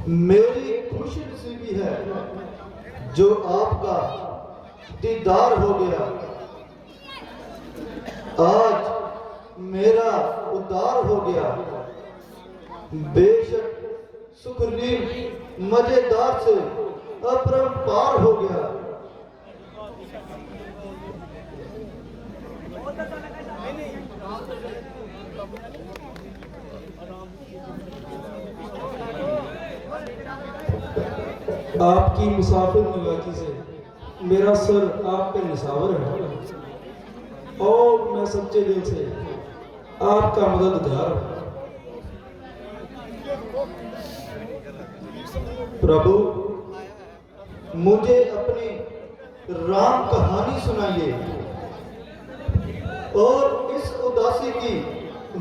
मेरी खुशी नसीबी है जो आपका दीदार हो गया। आज मेरा उद्धार हो गया। बेशक सुखनीर मजेदार से अपरंपार हो गया। आपकी मुसाफिर निगाही से मेरा सर आप पे निसावर है और मैं सच्चे दिल से आपका मददगार हूं। प्रभु, मुझे अपनी राम कहानी सुनाइए और इस उदासी की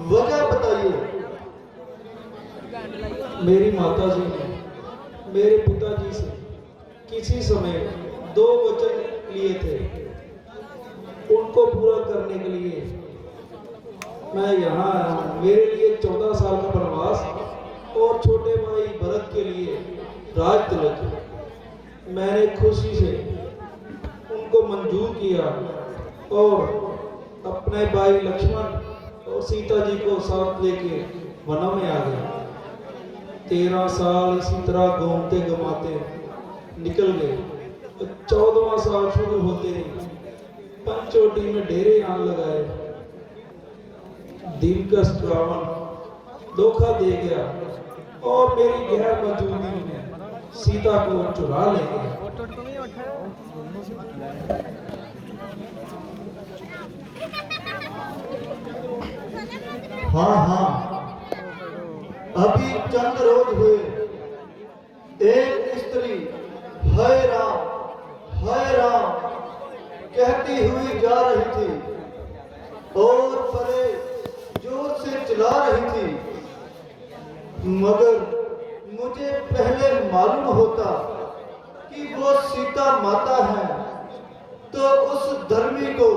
वजह बताइए। मेरी माता जी ने मेरे पिताजी से किसी समय 2 वचन लिए थे। उनको पूरा करने के लिए मैं यहाँ आया हूँ। मेरे लिए 14 साल का वनवास और छोटे भाई भरत के लिए राज तिलक मैंने खुशी से उनको मंजूर किया और अपने भाई लक्ष्मण और सीता जी को साथ लेके वन में आ गया। 13 साल इसी तरह घूमते घुमाते निकल गए। 14वां साल शुरू होते ही पंचवटी में डेरे आन लगाए। दिलकश रावण धोखा दे गया और मेरी गैर मौजूदगी में सीता को चुरा ले गया। हाँ हाँ, अभी चंद रोज हुए एक स्त्री हाय राम कहती हुई जा रही थी और परे जोर से चिल्ला रही थी। मगर मुझे पहले मालूम होता कि वो सीता माता है तो उस धर्मी को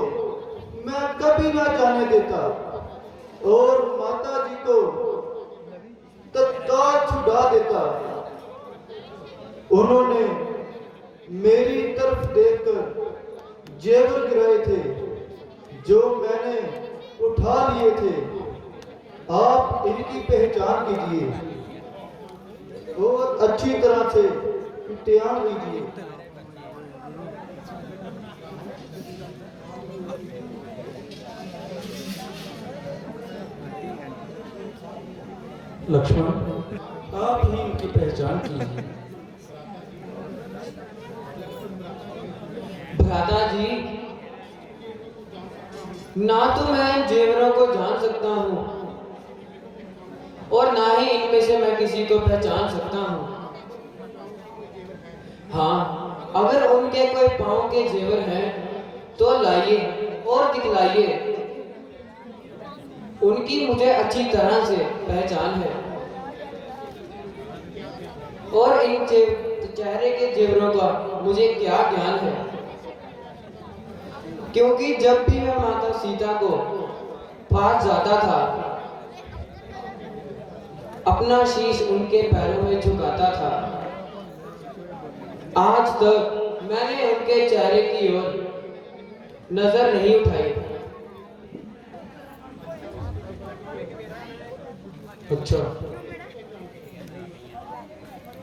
मैं कभी ना जाने देता और माता जी को तत्काल छुड़ा देता। उन्होंने मेरी तरफ देखकर जेवर गिराए थे जो मैंने उठा लिए थे। आप इनकी पहचान कीजिए और अच्छी तरह से इम्तिहान लीजिए। लक्ष्मण, आप ही इनकी पहचान कीजिए। भ्राता जी, ना तो मैं इन जेवरों को जान सकता हूँ और ना ही इनमें से मैं किसी को पहचान सकता हूँ। हाँ, अगर उनके कोई पाँव के जेवर हैं तो लाइए और दिखलाइए। उनकी मुझे अच्छी तरह से पहचान है और इन चेहरे के जेवरों का मुझे क्या ज्ञान है, क्योंकि जब भी मैं माता सीता को पास जाता था अपना शीश उनके पैरों में झुकाता था। आज तक मैंने उनके चेहरे की ओर नजर नहीं उठाई। अच्छा,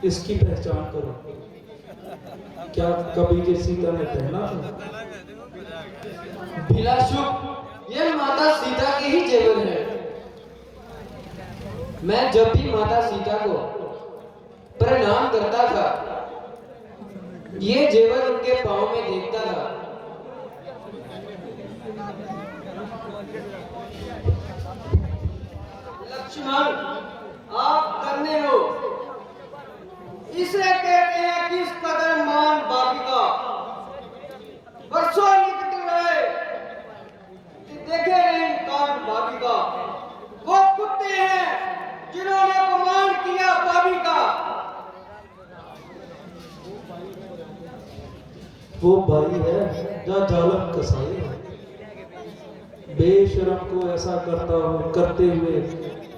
इसकी पहचान करो। क्या कभी ये सीता ने पहना था? भिलाशुभ, ये माता सीता के ही जेवर है। मैं जब भी माता सीता को प्रणाम करता था ये जेवर उनके पांव में देखता था। लक्ष्मण, आप धन्य हो। इसे कहते हैं किस कदर मान बालिका। वर्षों निकट रहे देखे नहीं कान बालिका। वो कुत्ते हैं जिन्होंने अपमान किया बालिका। वो भाई है या जालम कसाई है। बेशरम को ऐसा करते हुए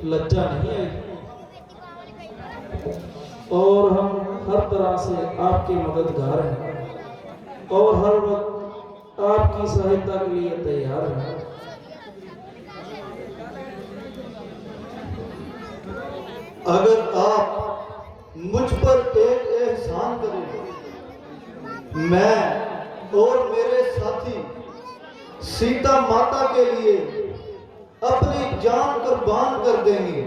लज्जा नहीं आई। और हम हर तरह से आपके मददगार हैं और हर वक्त आपकी सहायता के लिए तैयार हैं। अगर आप मुझ पर एक एहसान करें, मैं और मेरे साथी सीता माता के लिए अपनी जान कुर्बान कर देंगे।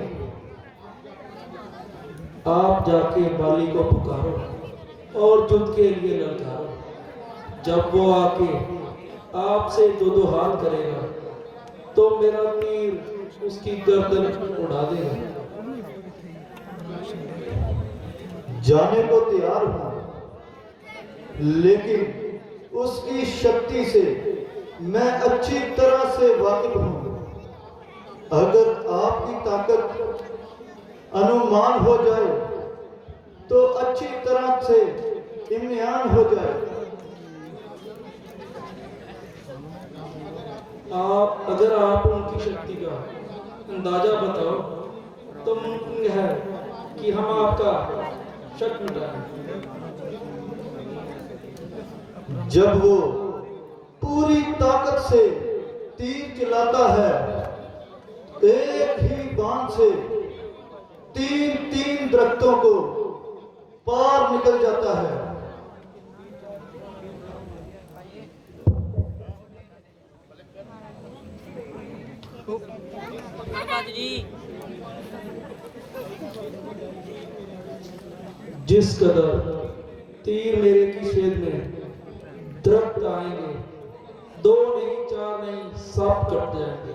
आप जाके बाली को पुकारो और युद्ध के लिए ललकारो। जब वो आके आपसे दो हाथ करेगा तो मेरा तीर उसकी गर्दन उड़ा देगा। जाने को तैयार हूं, लेकिन उसकी शक्ति से मैं अच्छी तरह से वाकिफ हूं। अगर आपकी ताकत अनुमान हो जाए तो अच्छी तरह से इम्तिहान हो जाए। अगर आप उनकी शक्ति का अंदाजा बताओ तो मुमकिन है कि हम आपका शक मिटाएं। जब वो पूरी ताकत से तीर चलाता है, एक ही बाण से तीन दरख्तों को पार निकल जाता है। जिस कदर तीर मेरे की छेद में दरख्त आएंगे, 2 नहीं 4 नहीं सब कट जाएंगे।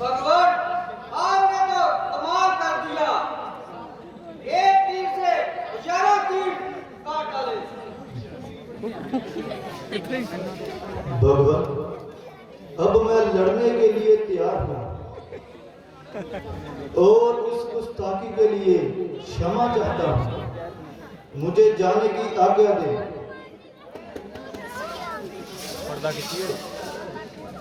भगवान, आपने तो कमाल कर दिया। एक तीर से हजारों तीर काट डाले। भगवान, अब मैं लड़ने के लिए तैयार हूं और इस गुस्ताखी के लिए क्षमा चाहता हूं। मुझे जाने की आज्ञा दे। पर्दा खींचिए।